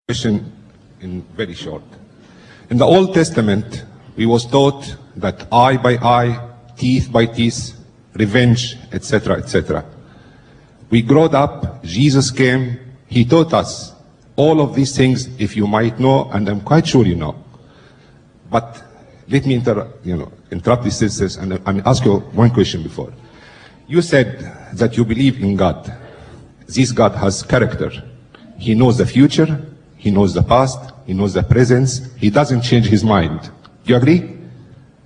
Question in very short. In the Old Testament, we was taught that eye by eye, teeth by teeth, revenge, etc., etc. We growed up, Jesus came, he taught us all of these things, if you might know, and I'm quite sure you know. But let me interrupt these sisters and ask you one question before. You said that you believe in God. This God has character. He knows the future, he knows the past, he knows the present, he doesn't change his mind. Do you agree?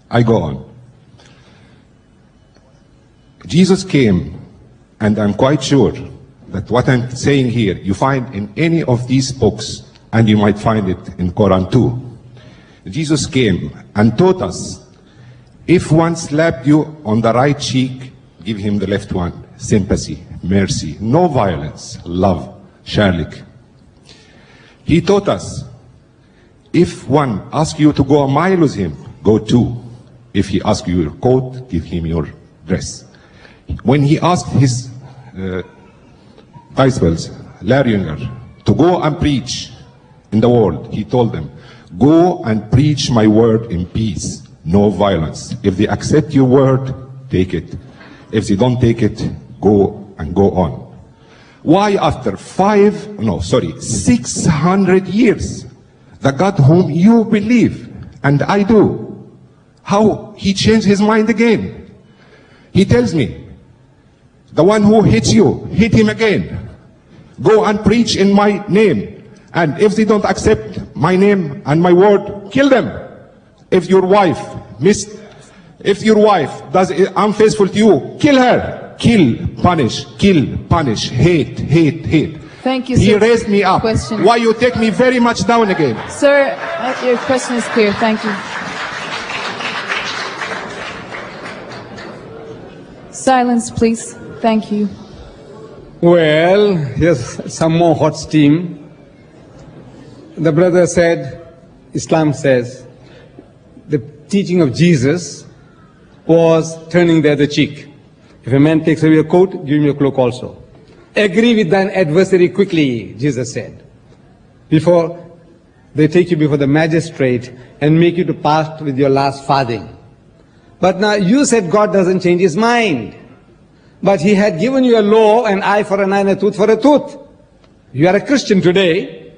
I go on. Jesus came, and I'm quite sure that what I'm saying here, you find in any of these books, and you might find it in Quran too. Jesus came and taught us, if one slapped you on the right cheek, give him the left one. Sympathy, mercy, no violence, love, shalik. He taught us, if one asks you to go a mile with him, go 2. If he asks you your coat, give him your dress. When he asked his disciples, Laringer, to go and preach in the world, he told them, go and preach my word in peace, no violence. If they accept your word, take it. If they don't take it, go and go on. Why after 600 years, the God whom you believe, and I do, how he changed his mind again? He tells me, the one who hits you, hit him again. Go and preach in my name. And if they don't accept my name and my word, kill them. If your wife does unfaithful to you, kill her. Kill, punish, hate, hate, hate. Thank you, He sir. raised me up. Question. Why you take me very much down again? Sir, your question is clear. Thank you. Silence, please. Thank you. Well, here's some more hot steam. The brother said, Islam says, the teaching of Jesus was turning the other cheek. If a man takes away your coat, give him your cloak also. Agree with thine adversary quickly, Jesus said, before they take you before the magistrate and make you to part with your last farthing. But now you said God doesn't change his mind. But he had given you a law, an eye for an eye and a tooth for a tooth. You are a Christian today.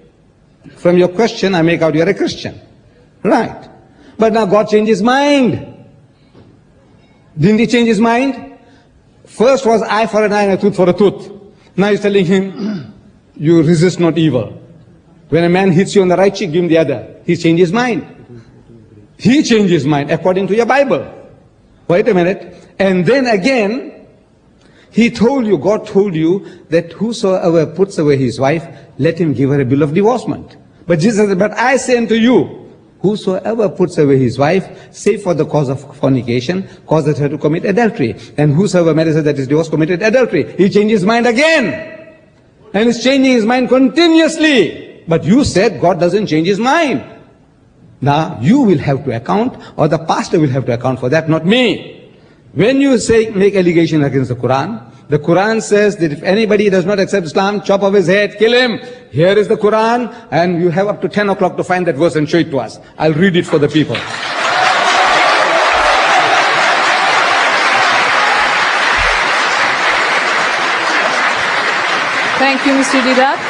From your question, I make out you are a Christian. Right. But now God changed his mind. Didn't he change his mind? First was eye for an eye and a tooth for a tooth. Now he's telling him, you resist not evil. When a man hits you on the right cheek, give him the other. He changed his mind. He changed his mind according to your Bible. Wait a minute. And then again, he told you, God told you that whosoever puts away his wife, let him give her a bill of divorcement. But Jesus said, but I say unto you, whosoever puts away his wife, save for the cause of fornication, causes her to commit adultery. And whosoever marries her that is divorced committed adultery. He changed his mind again. And he's changing his mind continuously. But you said God doesn't change his mind. Now you will have to account, or the pastor will have to account for that, not me. When you say, make allegation against the Quran says that if anybody does not accept Islam, chop off his head, kill him. Here is the Quran, and you have up to 10 o'clock to find that verse and show it to us. I'll read it for the people. Thank you, Mr. Didat.